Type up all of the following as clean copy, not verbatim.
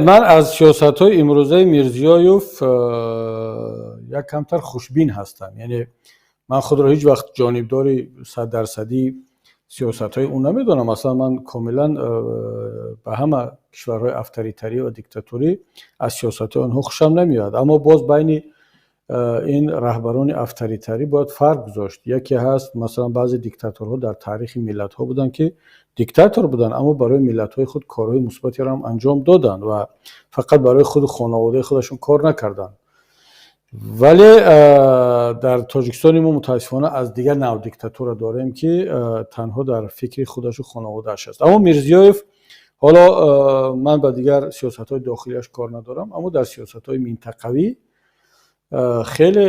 من از سیاست‌های امروزه میرزیایوف یک کمتر خوشبین هستم. یعنی من خود را هیچ وقت جانبداری 100% سیاست‌های اون نمیدونم. مثلا من کاملا به همه کشورهای افطاریتری و دیکتاتوری از سیاست‌های آنها خوشم نمیاد، اما باز بین این رهبران افطاریتری باید فرق گذاشت. یکی هست مثلا بعضی دیکتاتورها در تاریخ ملت‌ها بودن که دیکتاتور بودن اما برای ملت‌های خود کارهای مثبتی را هم انجام دادن و فقط برای خود خانواده خودشون کار نکردن. ولی در تاجیکستان ما متاسفانه از دیگر نوع دیکتاتور داریم که تنها در فکر خودش و خانواده‌اش است. اما میرزیایوف، حالا من با دیگر سیاست‌های داخلیش کار ندارم، اما در سیاست‌های منطقوی خیلی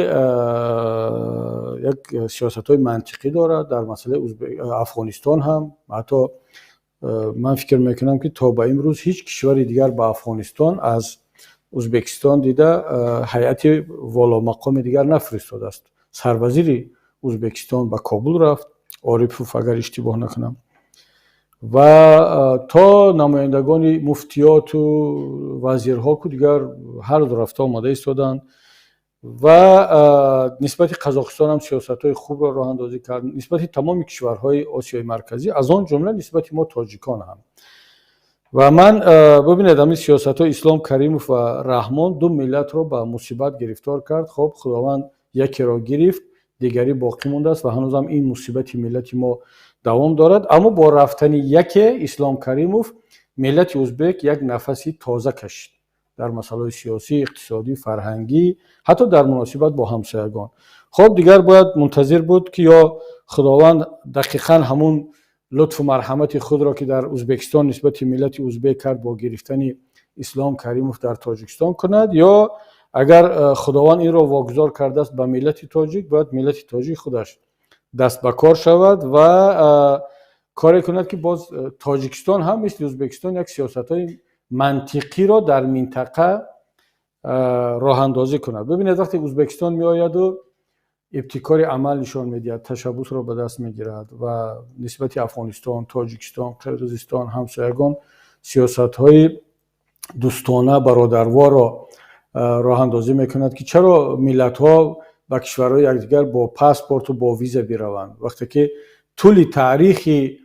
یک سیاست‌های منطقی دارد. در مسئله افغانستان هم حتی من فکر میکنم که تا به امروز هیچ کشوری دیگر به افغانستان از ازبکستان دیده هیئت والا مقام دیگر نفرستاده است. سروزیر ازبکستان به کابل رفت، عارفوف اگر اشتباه نکنم، و تا نمایندگان مفتیات و وزیرها که دیگر هر دو رفته آمده ایستادند و نسبت قزاقستان هم سیاست‌های خوب را راه اندازی کرد، نسبت تمام کشورهای آسیای مرکزی، از آن جمله نسبت ما تاجیکان هم. و من ببینید همین سیاست‌های اسلام کریموف و رحمان دو ملت را به مصیبت گرفتار کرد. خب خداوند یکی را گرفت، دیگری باقی مانده است و هنوز هم این مصیبت ملت ما دوام دارد. اما با رفتن یکی اسلام کریموف ملت ازبک یک نفسی تازه کشید در مسائل سیاسی، اقتصادی، فرهنگی، حتی در مناسبت با همسایگان. خب دیگر باید منتظر بود که یا خداوند دقیقاً همون لطف و مرحمت خود را که در ازبکستان نسبت ملت ازبک کرد با گرفتن اسلام کریموف در تاجیکستان کند، یا اگر خداوند این را واگذار کرده است به ملت تاجیک، باید ملت تاجیک خودش دست به کار شود و کاری کند که باز تاجیکستان هم مثل ازبکستان یک سیاست‌های منطقی را در منطقه راه اندازی کند. ببینید وقتی ازبکستان می آید و ابتکار عمل نشان میدهد، تشبث را به دست میگیرد و نسبت افغانستان، تاجیکستان، قرقیزستان، همسایگان سیاست‌های دوستانه برادروار را راه اندازی میکند که چرا ملت‌ها به کشورهای یکدیگر با پاسپورت و با ویزا بروند، وقتی که طول تاریخی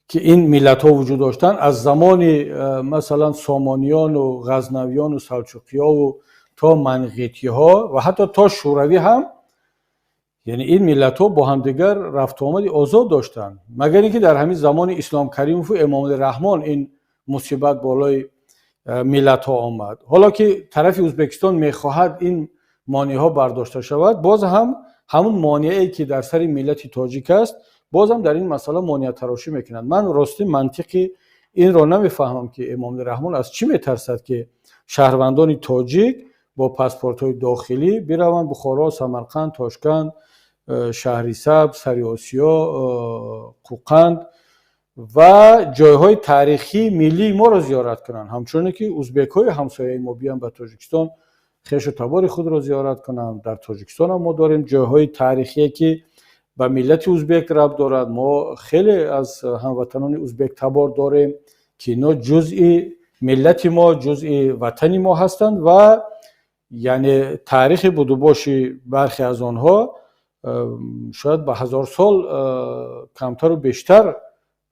که این ملت‌ها وجود داشتن از زمان مثلا سامانیان و غزنویان و سلجوقی‌ها و تا منقیطی‌ها و حتی تا شوروی هم، یعنی این ملت‌ها با همدیگر رفت و آمد آزاد داشتند، مگر اینکه در همین زمان اسلام کریموف و امام رحمان این مصیبت بالای ملت‌ها آمد. حالا که طرف ازبکستان می‌خواهد این مانع‌ها برداشته شود، باز هم همون مانعی که در سر ملت تاجیک است باز هم در این مسئله مانع تراشی میکنند. من راستی منطقی این را نمیفهمم که امام رحمان از چی میترسد که شهروندان تاجیک با پاسپورت‌های داخلی بروند بخارا، سمرقند، تاشکند، شهریسبز، سری آسیا، قوقند و جایهای تاریخی ملی ما را زیارت کنند، همچنین که ازبک‌های همسایه ما بیان به تاجیکستان خویش و تبار خود را زیارت کنند. در تاجیکستان هم ما داریم جایهای تاریخی که به ملت ازبک ربط دارد. ما خیلی از هموطنان ازبک تبار داریم که اینا جزء ملت ما، جزء وطن ما هستند و یعنی تاریخ بوده باشی برخی از آنها شاید به 1000 سال کمتر و بیشتر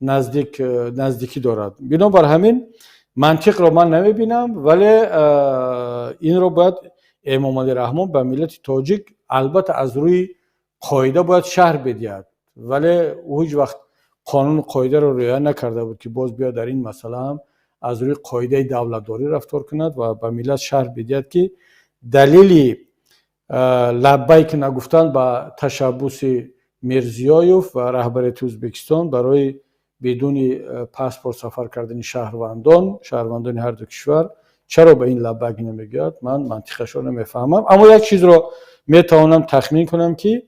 نزدیکی دارد. بنابر همین منطق را من نمیبینم، ولی این را باید امام رحمان به ملت تاجیک البته از روی قاعده باید شرح بدهد، ولی او هیچ وقت قانون قاعده را رعایت نکرده بود که باز بیاد در این مسئله هم از روی قاعده دولتداری رفتار کند و به ملت شرح بدهد که دلیل لبیک نگفتن به تشبث میرزیایوف و رهبریت ازبکستان برای بدون پاسپورت سفر کردن شهروندان هر دو کشور چرا به این لبیک نمیگوید، من منطقش را نمیفهمم. اما یک چیز را میتوانم تخمین کنم که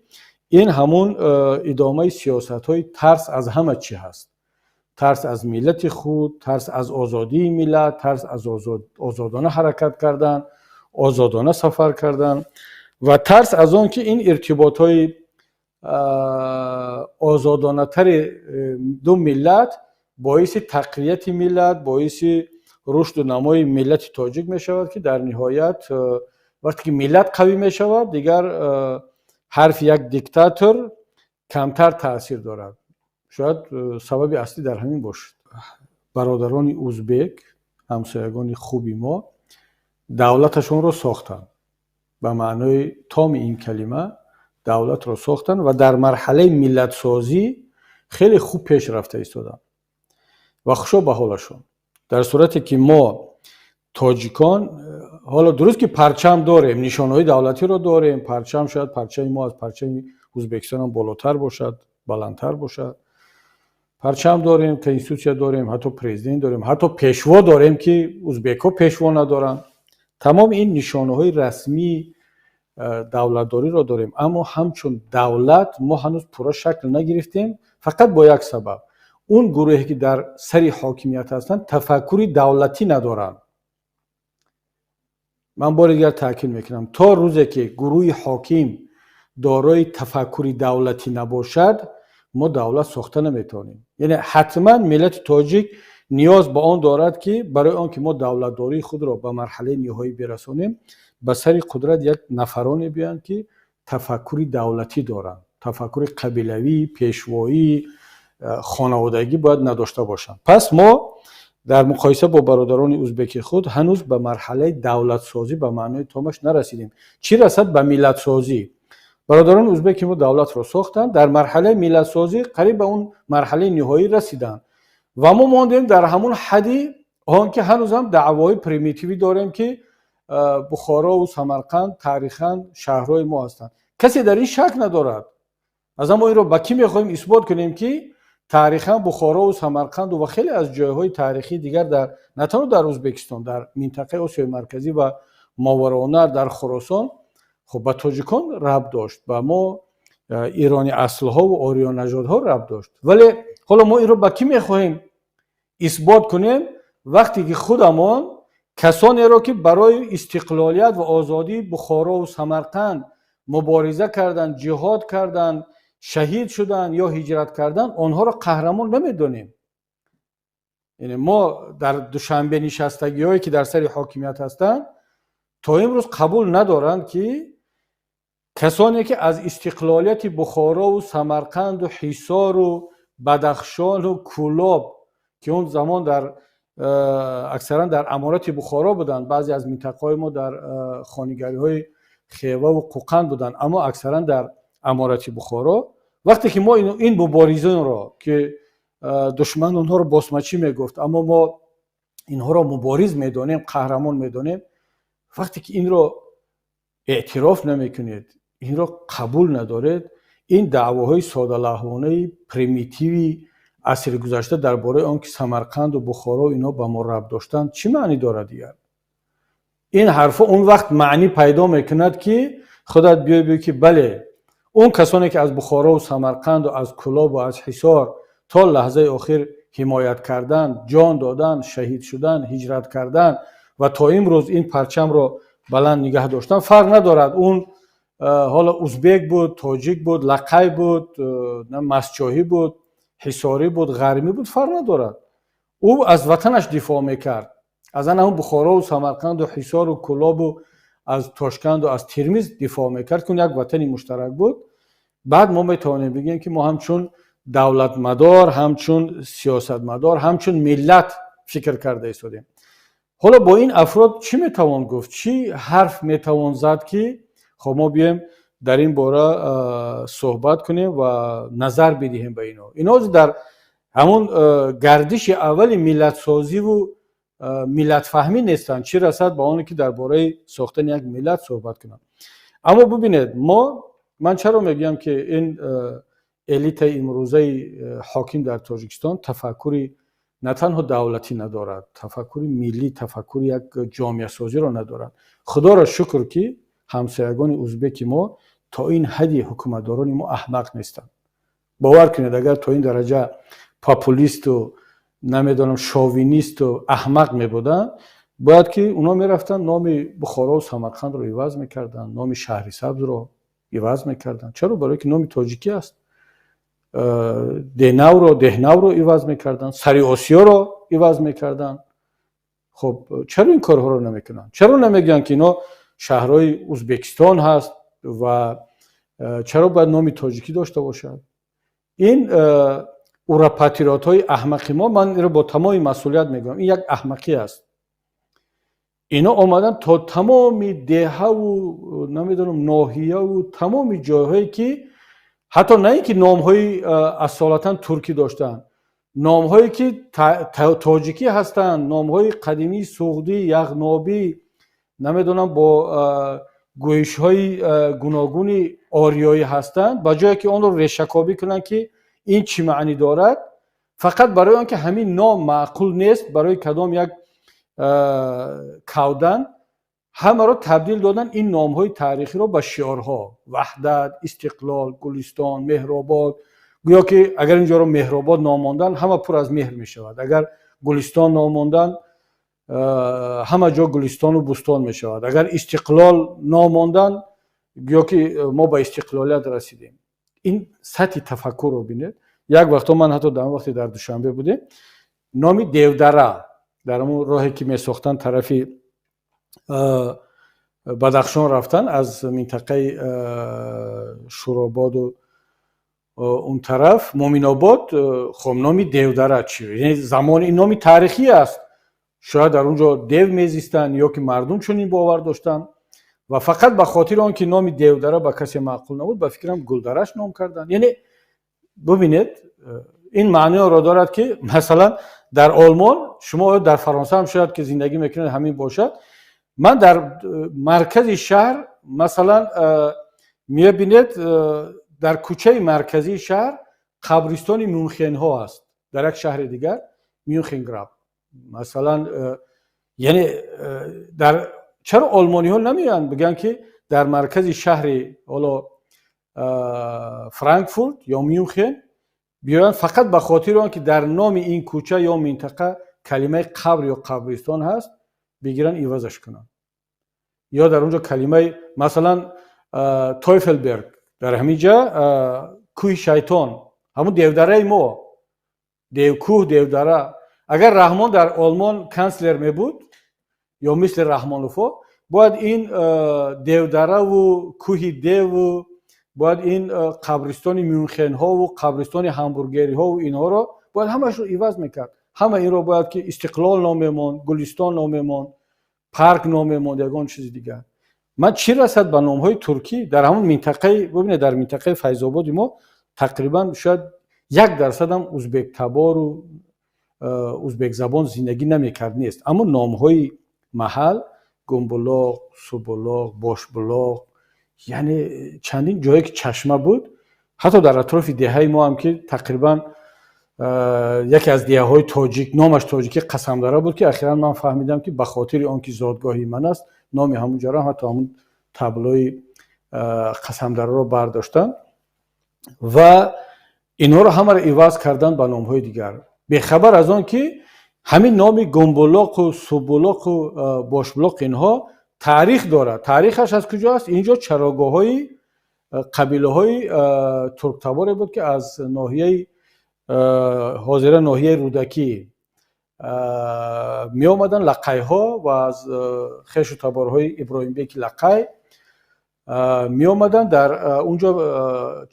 این همون ادامه سیاست‌های ترس از همه چی هست. ترس از ملت خود، ترس از آزادی ملت، ترس از آزادانه حرکت کردن، آزادانه سفر کردن و ترس از آن که این ارتباط‌های آزادانه تر دو ملت باعث تقویت ملت، باعث رشد و نمای ملت تاجیک می شود که در نهایت وقتی که ملت قوی می شود دیگر حرف یک دیکتاتور کمتر تاثیر دارد. شاید سبب اصلی در همین باشد. برادران ازبک همسایگان خوبی ما دولتشون رو ساختن، به معنای تام این کلمه دولت رو ساختن و در مرحله ملت سازی خیلی خوب پیش رفته ایستادن و خوشا به حالشون. در صورتی که ما تاجیکان حالا درست که پرچم داریم، نشانهای دولتی رو داریم، پرچم شاید پرچم ما از پرچم ازبکستان هم بالاتر باشد، بلندتر باشد، پرچم داریم، کنستیتوسیا داریم، حتی پرزیدنت داریم، حتی پیشوا داریم که ازبک‌ها پیشوا ندارن. تمام این نشانه‌های رسمی دولتداری رو داریم، اما همچون دولت ما هنوز پورا شکل نگرفتیم، فقط با یک سبب. اون گروهی که در سر حاکمیت هستند تفکری دولتی ندارن. من بار دیگر تاکید میکنم تا روزی که گروه حاکم دارای تفکری دولتی نباشد ما دولت ساخته نمیتونیم. یعنی حتما ملت تاجیک نیاز به آن دارد که برای آن که ما دولتداری خود را به مرحله نهایی برسانیم به سر قدرت یک نفرانی بیان که تفکری دولتی دارند، تفکر قبیلوی، پیشوایی، خانوادگی باید نداشته باشند. پس ما در مقایسه با برادران ازبک خود هنوز به مرحله دولت سازی به معنای تامش نرسیدیم. چی رسد به ملت سازی؟ برادران ازبک ما دولت را ساختن، در مرحله ملت سازی قریب به اون مرحله نهایی رسیدن و ما ماندیم در همون حدی که هنوز هم دعوای پریمیتیوی داریم که بخارا و سمرقند تاریخاً شهرهای ما هستند. کسی در این شک ندارد. از ما این رو با کی میخوایم اثبات کنیم که تاریخاً بخارا و سمرقند و خیلی از جایهای تاریخی دیگر در نه تنها در ازبکستان، در منطقه آسیای مرکزی و ماوراءالنهر، در خراسان خب به تاجیکان ربط داشت، با ما ایرانی اصلها و آریان نژادها ربط داشت. ولی حالا ما این رو با کی میخوایم اثبات کنیم وقتی که خودمان کسانی را که برای استقلالیت و آزادی بخارا و سمرقند مبارزه کردند، جهاد کردند، شهید شدند یا هجرت کردند، آنها را قهرمان نمیدونیم. یعنی ما در دوشنبه نشستگی هایی که در سر حاکمیت هستند تا امروز قبول ندارند که کسانی که از استقلالیت بخارا و سمرقند و حصار و بدخشان و کولاب که اون زمان در اکثرا در امارات بخارا بودند، بعضی از منطقه‌های ما در خانگری‌های خیوه و قوقند بودند، اما اکثرا در امارات بخارا، وقتی که ما این مبارزان را که دشمن اونها رو باسمچی میگفت اما ما اینها را مبارز میدونیم، قهرمان میدونیم، وقتی که این را اعتراف نمیکنید، این را قبول ندارید، این دعواهای ساده لحظانه پریمیتیوی عصر گذشته درباره آن که سمرقند و بخارا و اینا با ما ربط داشتند چی معنی دارد دیگر؟ این حرفا اون وقت معنی پیدا میکند که خودت بیای که بله اون کسانی که از بخارا و سمرقند و از کلاب و از حصار تا لحظه آخر حمایت کردند، جان دادند، شهید شدند، هجرت کردند و تا امروز این پرچم را بلند نگه داشتن، فرق ندارد اون حالا ازبک بود، تاجیک بود، لقای بود، مسجاهی بود، حصاری بود، غرمی بود، فرق ندارد. او از وطنش دفاع میکرد، از همون بخارا و سمرقند و حصار و کلاب و از تاشکند و از ترمیز دفاع میکرد که یک وطنی مشترک بود. بعد ما میتوانیم بگیم که ما همچون دولت مدار، همچون سیاست مدار، همچون ملت فکر کرده ایستادیم. حالا با این افراد چی میتوان گفت؟ چی حرف میتوان زد که خب ما بیایم در این باره صحبت کنیم و نظر بدهیم به اینا در همون گردش اول ملت سازی و ملت فهمی نیستن، چی رسد با اون که درباره ساختن یک ملت صحبت کنم. اما ببینید من چرا میگم که این الیت امروزه حاکم در تاجیکستان تفکری نه تنها دولتی ندارد، تفکری ملی، تفکری یک جامعه سازی را ندارد. خدا را شکر که همسایگان ازبک ما تا این حدی حکومتداران ما احمق نیستند. باور کنید اگر تا این درجه پاپولیست و نمیدونم شاوینیست و احمق میبودن باید که اونا میرفتن نام بخارا و سمرقند رو عوض میکردن، نام شهرسبز رو عوض میکردن. چرا؟ برای که نام تاجیکی است. دهنو رو عوض میکردن، سری آسیا رو عوض میکردن. خب چرا این کارها رو نمیکنن؟ چرا نمیگن که اینا شهرهای ازبکستان هست و چرا باید نام تاجیکی داشته باشد؟ این اوراپاتریوت های احمقی ما، من رو با تمام مسئولیت میگم، این یک احمقی است. اینا آمدن تا تمام دهه و نمیدونم ناحیه و تمام جاهایی که حتی نه اینکه نام‌های اصالتا ترکی داشتن، نام‌هایی که تاجیکی هستند، نام‌های قدیمی سوغدی، یغنابی، نمیدونم با گویش‌های گوناگون آریایی هستند، با جایی که اون رو ریشه‌کاوی کنن که این چی معنی دارد، فقط برای آنکه همین نام معقول نیست برای کدام یک کودن همه رو تبدیل دادن این نام‌های تاریخی رو به شعارها: وحدت، استقلال، گلستان، مهرآباد. گویا که اگر اینجا رو مهرآباد نام ماندن همه پر از مهر می شود، اگر گلستان نام ماندن همه جا گلستان و بستان می شود، اگر استقلال نام ماندن گویا که ما به استقلالیت رسیدیم. این سطح تفکر رو بینید. یک وقت من حتی در وقتی در دوشنبه بودیم، نامی دیودره در اون راهی که می ساختن طرفی بدخشان رفتن از منطقه شوراباد و اون طرف مومین آباد، خب نامی دیودره چیه؟ یعنی زمان این نامی تاریخی است، شاید در اونجا دیو میزیستن یا که مردم چنین باور داشتن و فقط به خاطر آن که نامی دیودره به کسی معقول نبود به فکرم گلدرش نام کردن. یعنی ببینید این معنی را دارد که مثلا در آلمان، شما در فرانسه هم شاید که زندگی میکنید همین باشد، من در مرکز شهر مثلا میبینید در کوچه مرکزی شهر قبرستان میونخن ها است، در یک شهر دیگر میونخنگراب مثلا. یعنی در چرا آلمانی ها نمیان بگن که در مرکز شهر حالا فرانکفورت یا میونخن بیان فقط به خاطر آن که در نام این کوچه یا منطقه کلمه قبر یا قبرستان هست بگیرن ایوازش کنن، یا در اونجا کلمه مثلا تویفلبرگ در همینجا کوه شیطان، همون دیودره ما، دیوکوه دیودره. اگر رحمان در آلمان کانسلر می بود یا مثل رحمانوفا، باید این دیودره و کوه دیو و باید این قبرستان میونخن ها و قبرستان همبورگری ها و اینها رو باید همش رو عوض میکرد. همه این رو باید که استقلال نام مان، گلستان نام مان، پارک نام مان، یگان چیز دیگر. من چی رسد به نام های ترکی در همون منطقه؟ ببینید در منطقه فیض آباد ما تقریبا شاید 1% هم ازبک تبار و ازبک زبان زندگی نمیکرد نیست، اما نام های محل گنبلاغ، سوبلاغ، باشبلاغ، یعنی چندین جایی که چشمه بود، حتی در اطراف دهه ما هم که تقریبا یکی از دهه های تاجیک نامش تاجیکی قسمدره بود که اخیراً من فهمیدم که به خاطر آنکه زادگاهی من است نام همون جا حتی همون تابلوی قسمدره رو برداشتن و اینا رو همه رو عوض کردن به نام های دیگر، به خبر از آن که همین نام گنبلاغ و سوبلاغ و باشبلاغ اینها تاریخ دارد. تاریخش از کجا است؟ اینجا چراگاه های قبیله های ترک تبار بود که از ناحیه حاضره ناحیه رودکی می آمدن، لقای ها و از خیش و تبارهای ابراهیم بیک لقای می آمدن، در اونجا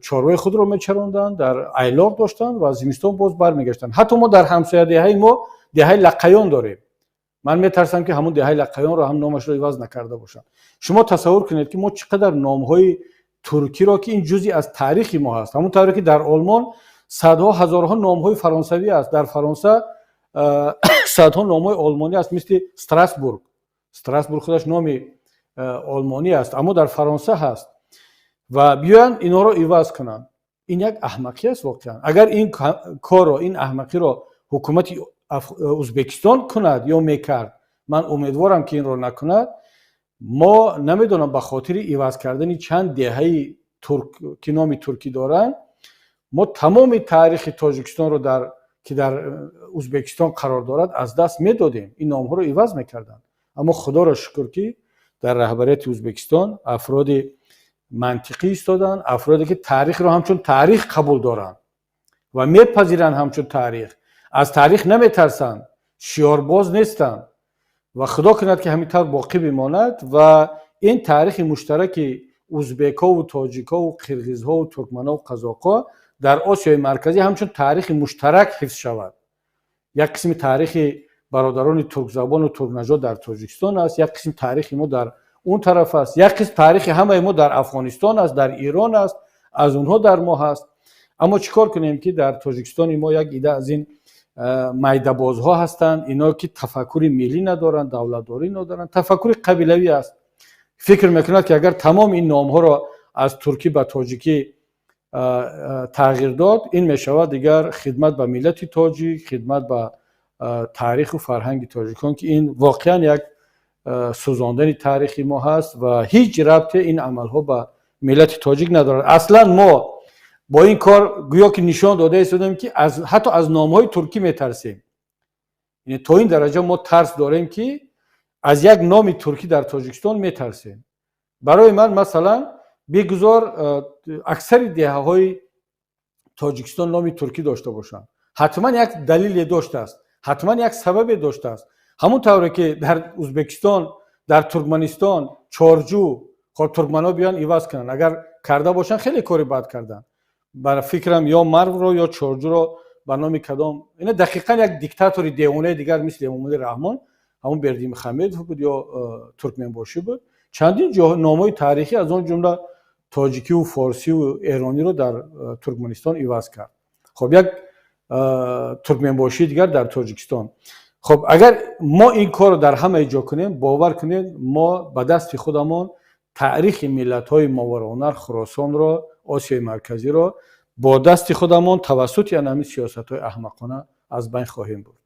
چاروی خود رو می چراندن، در ایلاق داشتن و زمستان باز برمیگشتن. حتی ما در همسایه دهه ما دهه لقیان داریم. من میترسم که همون دهه لقیان رو هم نامش رو عوض نکرده باشن. شما تصور کنید که ما چقدر نامهای ترکی را که این جزئی از تاریخ ما هست، همون طوری که در آلمان صدها هزارها نامهای فرانسوی است، در فرانسه صدها نامهای آلمانی است، مثل استراسبورگ. استراسبورگ خودش نام آلمانی است اما در فرانسه هست و بیان اینا رو عوض کنن. این یک احمقی است واقعا. اگر این کار رو، این احمقی رو حکومت ازبکستان کند یا میکرد، من امیدوارم که این رو نکند، ما نمیدونم به خاطر عوض کردن چند دهه ترک که نام ترکی دارن ما تمام تاریخ تاجیکستان رو که در ازبکستان قرار دارد از دست میدادیم. این نام ها رو عوض میکردن، اما خدا را شکر که در رهبریت ازبکستان افراد منطقی ایستادن، افرادی که تاریخ رو همچون تاریخ قبول دارن و میپذیرن همچون تاریخ، از تاریخ نمیترسن. شیارباز نیستند و خدا کند که همینطور باقی بماند و این تاریخ مشترک ازبک‌ها و تاجیک‌ها و قرغیزها و ترکمن‌ها و قزاق‌ها در آسیای مرکزی همچون تاریخ مشترک حفظ شود. یک قسم تاریخ برادران ترک زبان و ترک نژاد در تاجیکستان است، یک قسم تاریخ ما در اون طرف است، یک قسم تاریخ همه ما در افغانستان است، در ایران است، از اونها در ما هست. اما چیکار کنیم که در تاجیکستان ما یک ایده از این میده‌بازها هستند، اینا که تفکر ملی ندارند، دولتداری ندارند، تفکر قبیلوی است. فکر میکنند که اگر تمام این نام‌ها را از ترکی به تاجیکی تغییر داد، این میشود دیگر خدمت به ملت تاجیک، خدمت به تاریخ و فرهنگ تاجیکان که این واقعا یک سوزاندن تاریخی ما هست و هیچ ربط این عملها به ملت تاجیک ندارد. اصلا ما با این کار گویا که نشان داده ایستادیم که حتی از نام‌های ترکی میترسیم. یعنی تا این درجه ما ترس داریم که از یک نام ترکی در تاجیکستان میترسیم. برای من مثلا بگذار اکثر دهه‌های تاجیکستان نام ترکی داشته باشند، حتما یک دلیل داشته است، حتما یک سبب داشته است. همون طوری که در ازبکستان، در ترکمنستان چارجو خود ترکمن‌ها بیان عوض کنن، اگر کرده باشن خیلی کاری بد کردن. برای فکرم یا مرو رو یا چارجو رو به نام کدام، این دقیقاً یک دیکتاتوری دیوانه دیگر مثل امام رحمان، همون بردیم خمید بود یا ترکمنباشی بود، چندین نام‌های تاریخی از اون جمله تاجیکی و فارسی و ایرانی رو در ترکمنستان عوض کرد. خب یک ترکمنباشی دیگر در تاجیکستان. خب اگر ما این کار رو در همه جا کنیم، باور کنید ما به دست خودمان تاریخ ملت‌های ماورالنهر، خراسان را، آسیای مرکزی را با دست خودمان توسط همین سیاست‌های احمقانه از بین خواهیم برد.